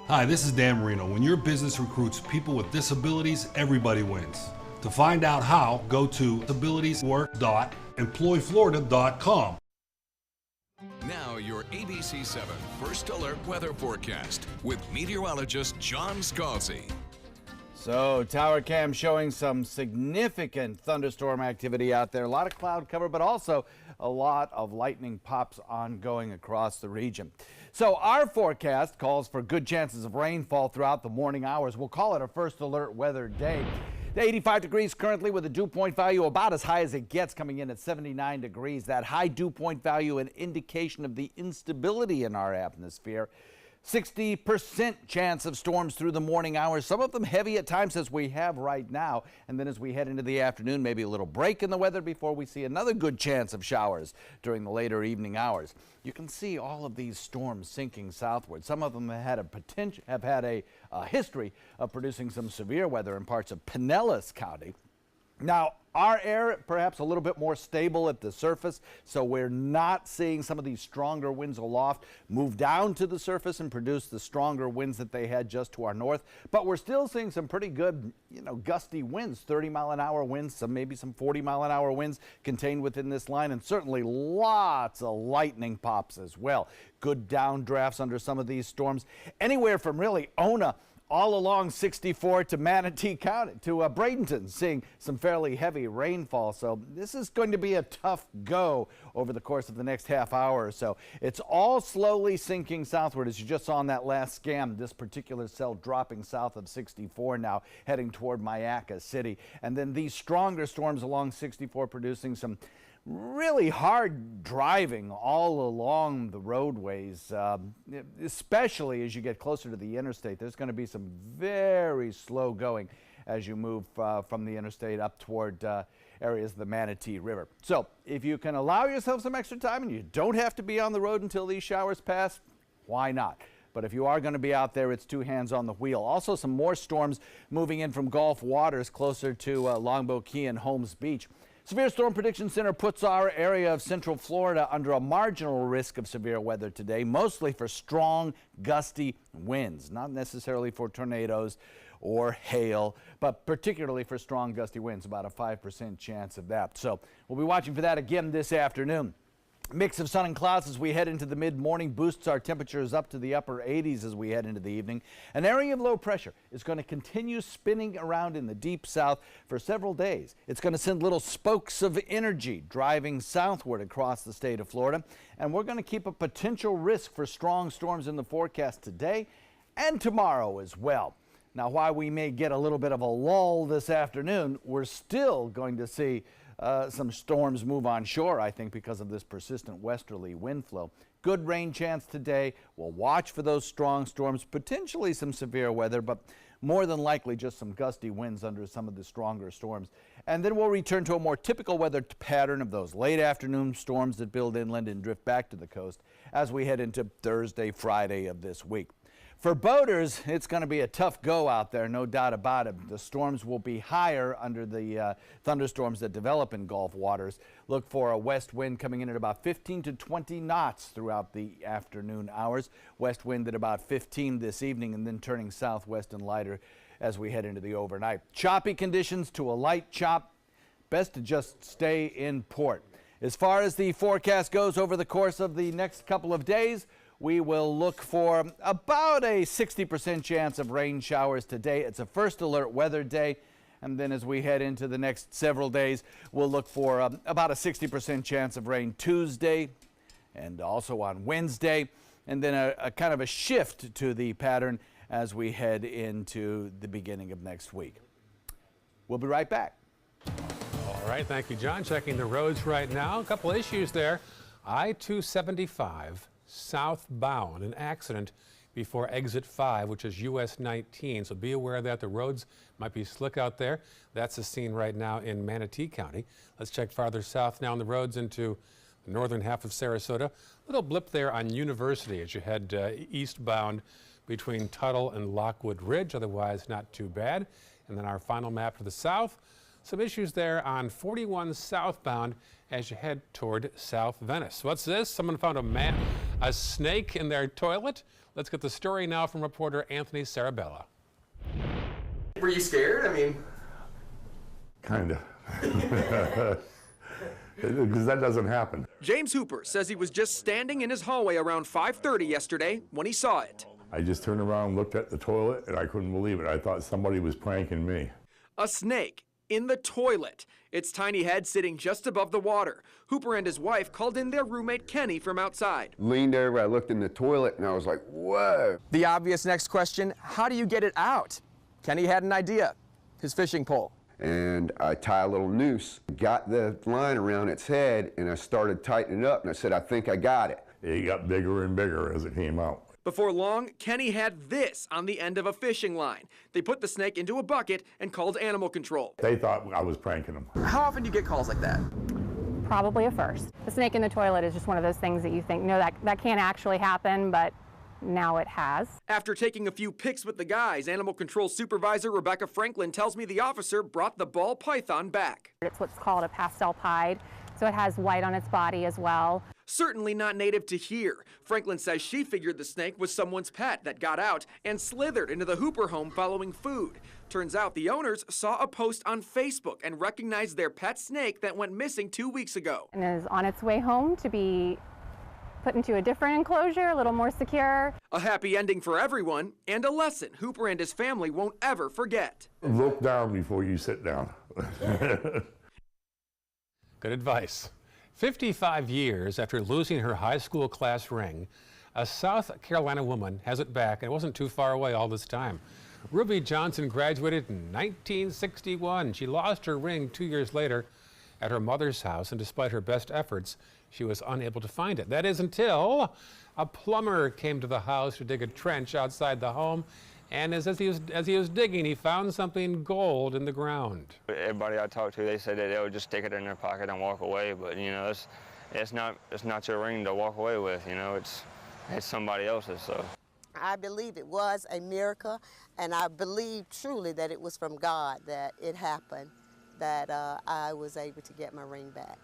Hi, this is Dan Marino. When your business recruits people with disabilities, everybody wins. To find out how, go to disabilitieswork.employflorida.com. Now your ABC7 First Alert Weather Forecast with meteorologist John Scalzi. So Tower Cam showing some significant thunderstorm activity out there. A lot of cloud cover, but also a lot of lightning pops ongoing across the region. So our forecast calls for good chances of rainfall throughout the morning hours. We'll call it a first alert weather day. 85 degrees currently with a dew point value about as high as it gets, coming in at 79 degrees. That high dew point value an indication of the instability in our atmosphere. 60% chance of storms through the morning hours, some of them heavy at times as we have right now. And then as we head into the afternoon, maybe a little break in the weather before we see another good chance of showers during the later evening hours. You can see all of these storms sinking southward. Some of them have had a history of producing some severe weather in parts of Pinellas County. Now, our air perhaps a little bit more stable at the surface, so we're not seeing some of these stronger winds aloft move down to the surface and produce the stronger winds that they had just to our north. But we're still seeing some pretty good, gusty winds, 30-mile-an-hour winds, maybe some 40-mile-an-hour winds contained within this line, and certainly lots of lightning pops as well. Good downdrafts under some of these storms, anywhere from really Ona all along 64 to Manatee County, to Bradenton, seeing some fairly heavy rainfall. So this is going to be a tough go over the course of the next half hour or so. It's all slowly sinking southward, as you just saw on that last scan. This particular cell dropping south of 64 now, heading toward Mayaca City. And then these stronger storms along 64 producing some really hard driving all along the roadways, especially as you get closer to the interstate. There's going to be some very slow going as you move from the interstate up toward areas of the Manatee River. So if you can allow yourself some extra time and you don't have to be on the road until these showers pass, why not? But if you are going to be out there, it's two hands on the wheel. Also, some more storms moving in from Gulf waters closer to Longboat Key and Holmes Beach. Severe Storm Prediction Center puts our area of central Florida under a marginal risk of severe weather today, mostly for strong, gusty winds, not necessarily for tornadoes or hail, but particularly for strong, gusty winds, about a 5% chance of that. So we'll be watching for that again this afternoon. Mix of sun and clouds as we head into the mid-morning boosts our temperatures up to the upper 80s as we head into the evening. An area of low pressure is going to continue spinning around in the deep south for several days. It's going to send little spokes of energy driving southward across the state of Florida, and we're going to keep a potential risk for strong storms in the forecast today and tomorrow as well. Now, while we may get a little bit of a lull this afternoon, we're still going to see some storms move on shore, I think, because of this persistent westerly wind flow. Good rain chance today. We'll watch for those strong storms, potentially some severe weather, but more than likely just some gusty winds under some of the stronger storms. And then we'll return to a more typical weather pattern of those late afternoon storms that build inland and drift back to the coast as we head into Thursday, Friday of this week. For boaters, it's going to be a tough go out there, no doubt about it. The storms will be higher under the thunderstorms that develop in Gulf waters. Look for a west wind coming in at about 15 to 20 knots throughout the afternoon hours. West wind at about 15 this evening, and then turning southwest and lighter as we head into the overnight. Choppy conditions to a light chop. Best to just stay in port. As far as the forecast goes over the course of the next couple of days, we will look for about a 60% chance of rain showers today. It's a first alert weather day. And then as we head into the next several days, we'll look for about a 60% chance of rain Tuesday and also on Wednesday. And then a kind of a shift to the pattern as we head into the beginning of next week. We'll be right back. All right, thank you, John. Checking the roads right now. A couple issues there. I-275 southbound, an accident before exit 5, which is US 19. So be aware that the roads might be slick out there. That's the scene right now in Manatee County. Let's check farther south now on the roads into the northern half of Sarasota. Little blip there on University as you head eastbound between Tuttle and Lockwood Ridge. Otherwise, not too bad. And then our final map to the south. Some issues there on 41 southbound as you head toward South Venice. What's this? Someone found a snake in their toilet? Let's get the story now from reporter Anthony Sarabella. Were you scared? I mean... Kinda. Because that doesn't happen. James Hooper says he was just standing in his hallway around 5:30 yesterday when he saw it. I just turned around, looked at the toilet, and I couldn't believe it. I thought somebody was pranking me. A snake in the toilet. Its tiny head sitting just above the water. Hooper and his wife called in their roommate Kenny from outside. Leaned over, I looked in the toilet, and I was like, whoa. The obvious next question, how do you get it out? Kenny had an idea, his fishing pole. And I tie a little noose, got the line around its head, and I started tightening it up, and I said, I think I got it. It got bigger and bigger as it came out. Before long, Kenny had this on the end of a fishing line. They put the snake into a bucket and called animal control. They thought I was pranking them. How often do you get calls like that? Probably a first. The snake in the toilet is just one of those things that you think, no, that can't actually happen, but now it has. After taking a few pics with the guys, Animal Control Supervisor Rebecca Franklin tells me the officer brought the ball python back. It's what's called a pastel pied, so it has white on its body as well. Certainly not native to here. Franklin says she figured the snake was someone's pet that got out and slithered into the Hooper home following food. Turns out the owners saw a post on Facebook and recognized their pet snake that went missing 2 weeks ago. And is on its way home to be put into a different enclosure, a little more secure. A happy ending for everyone and a lesson Hooper and his family won't ever forget. Look down before you sit down. Good advice. 55 years after losing her high school class ring, a South Carolina woman has it back, and it wasn't too far away all this time. Ruby Johnson graduated in 1961. She lost her ring 2 years later at her mother's house, and despite her best efforts, she was unable to find it. That is until a plumber came to the house to dig a trench outside the home, and as he was digging, he found something gold in the ground. Everybody I talked to, they said that they would just stick it in their pocket and walk away, but you know, it's not your ring to walk away with. You know, it's somebody else's. So I believe it was a miracle, and I believe truly that it was from God that it happened, that I was able to get my ring back.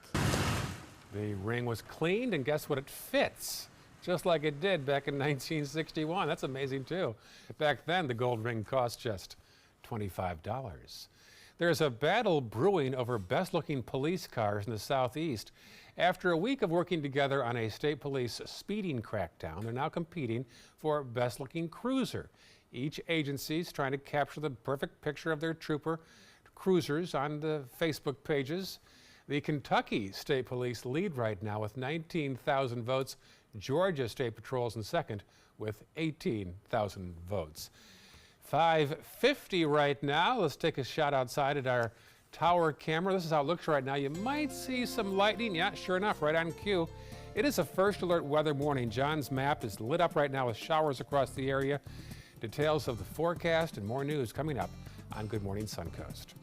The ring was cleaned, and guess what? It fits, just like it did back in 1961. That's amazing, too. Back then, the gold ring cost just $25. There's a battle brewing over best-looking police cars in the Southeast. After a week of working together on a state police speeding crackdown, they're now competing for best-looking cruiser. Each agency's trying to capture the perfect picture of their trooper cruisers on the Facebook pages. The Kentucky State Police lead right now with 19,000 votes. Georgia State Patrol's in second with 18,000 votes. 5:50 right now. Let's take a shot outside at our tower camera. This is how it looks right now. You might see some lightning. Yeah, sure enough, right on cue. It is a first alert weather morning. John's map is lit up right now with showers across the area. Details of the forecast and more news coming up on Good Morning Suncoast.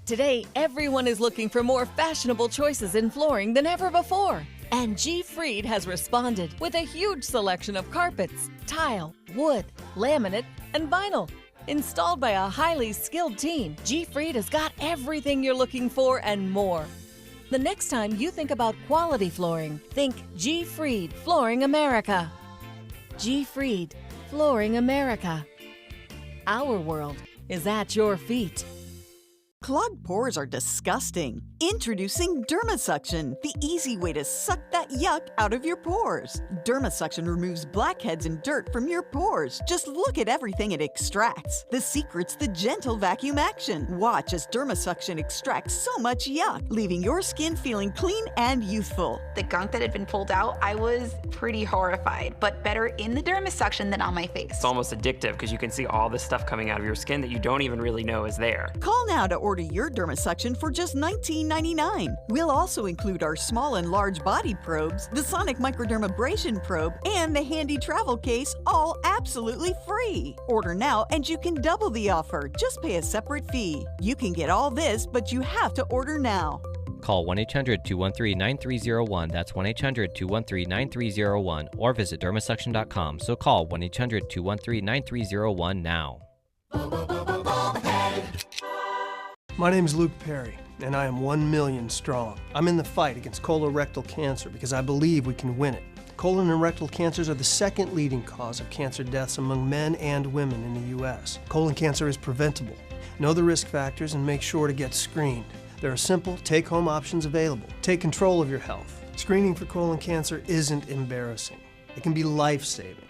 Today, everyone is looking for more fashionable choices in flooring than ever before. And G. Fried has responded with a huge selection of carpets, tile, wood, laminate, and vinyl. Installed by a highly skilled team, G. Fried has got everything you're looking for and more. The next time you think about quality flooring, think G. Fried Flooring America. G. Fried Flooring America. Our world is at your feet. Clogged pores are disgusting. Introducing DermaSuction, the easy way to suck that yuck out of your pores. DermaSuction removes blackheads and dirt from your pores. Just look at everything it extracts. The secret's the gentle vacuum action. Watch as DermaSuction extracts so much yuck, leaving your skin feeling clean and youthful. The gunk that had been pulled out, I was pretty horrified, but better in the DermaSuction than on my face. It's almost addictive because you can see all this stuff coming out of your skin that you don't even really know is there. Call now to order your DermaSuction for just $19.99. We'll also include our small and large body probes, the Sonic Microdermabrasion probe, and the handy travel case, all absolutely free. Order now and you can double the offer. Just pay a separate fee. You can get all this, but you have to order now. Call 1-800-213-9301. That's 1-800-213-9301. Or visit dermasuction.com. So call 1-800-213-9301 now. My name is Luke Perry, and I am 1 million strong. I'm in the fight against colorectal cancer because I believe we can win it. Colon and rectal cancers are the second leading cause of cancer deaths among men and women in the U.S. Colon cancer is preventable. Know the risk factors and make sure to get screened. There are simple, take-home options available. Take control of your health. Screening for colon cancer isn't embarrassing. It can be life-saving.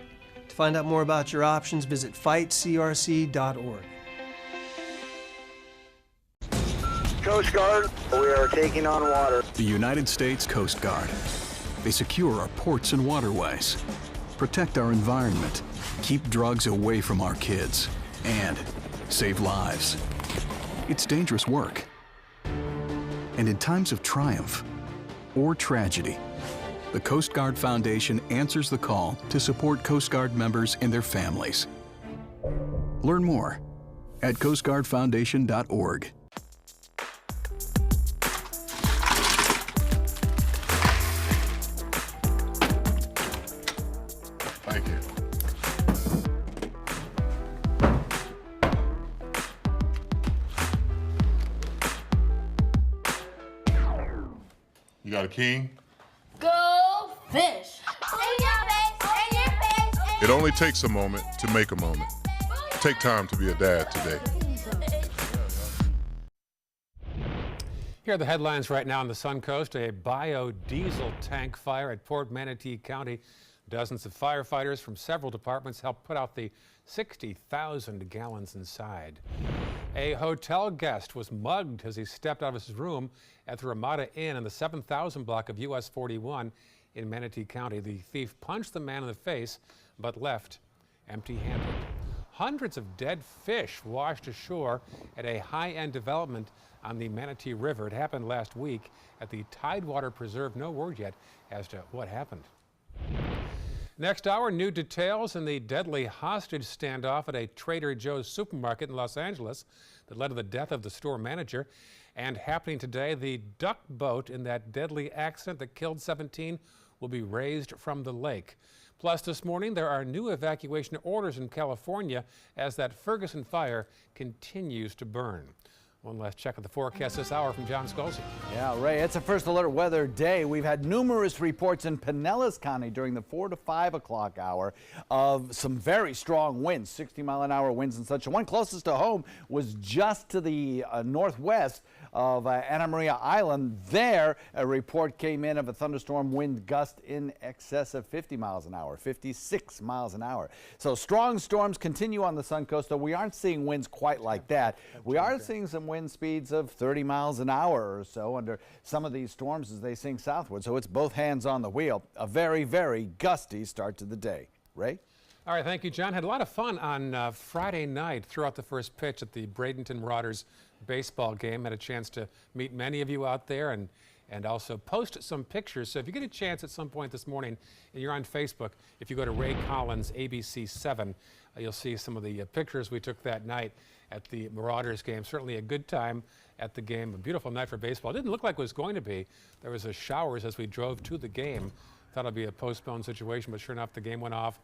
To find out more about your options, visit fightcrc.org. Coast Guard, we are taking on water. The United States Coast Guard. They secure our ports and waterways, protect our environment, keep drugs away from our kids, and save lives. It's dangerous work. And in times of triumph or tragedy, the Coast Guard Foundation answers the call to support Coast Guard members and their families. Learn more at coastguardfoundation.org. You got a king? Go fish! In your face, in your face, It only takes a moment to make a moment. Take time to be a dad today. Here are the headlines right now on the Suncoast. A biodiesel tank fire at Port Manatee County. Dozens of firefighters from several departments helped put out the 60,000 gallons inside. A hotel guest was mugged as he stepped out of his room at the Ramada Inn in the 7,000 block of US 41 in Manatee County. The thief punched the man in the face but left empty-handed. Hundreds of dead fish washed ashore at a high-end development on the Manatee River. It happened last week at the Tidewater Preserve. No word yet as to what happened. Next hour, new details in the deadly hostage standoff at a Trader Joe's supermarket in Los Angeles that led to the death of the store manager. And happening today, the duck boat in that deadly accident that killed 17 will be raised from the lake. Plus, this morning, there are new evacuation orders in California as that Ferguson fire continues to burn. One last check of the forecast this hour from John Scalzi. Yeah, Ray, it's a first alert weather day. We've had numerous reports in Pinellas County during the 4 to 5 o'clock hour of some very strong winds, 60-mile-an-hour winds and such. The one closest to home was just to the northwest of Anna Maria Island. There, a report came in of a thunderstorm wind gust in excess of 50 miles an hour, 56 miles an hour. So strong storms continue on the Suncoast, though we aren't seeing winds quite like that. We are seeing some wind speeds of 30 miles an hour or so under some of these storms as they sing southward. So it's both hands on the wheel. A very, very gusty start to the day. Ray? All right, thank you, John. Had a lot of fun on Friday night throughout the first pitch at the Bradenton Marauders baseball game. Had a chance to meet many of you out there and also post some pictures. So if you get a chance at some point this morning and you're on Facebook, if you go to Ray Collins ABC 7, you'll see some of the pictures we took that night at the Marauders game. Certainly a good time at the game. A beautiful night for baseball. It didn't look like it was going to be. There was a showers as we drove to the game. Thought it'd be a postponed situation, but sure enough, the game went off.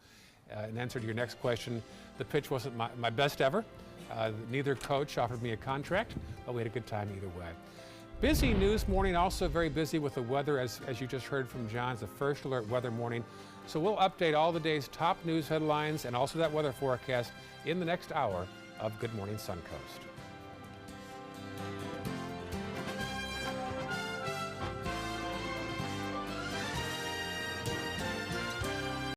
In answer to your next question, the pitch wasn't my best ever. Neither coach offered me a contract, but we had a good time either way. Busy news morning, also very busy with the weather, as you just heard from John. It's a first alert weather morning. So we'll update all the day's top news headlines and also that weather forecast in the next hour of Good Morning Suncoast.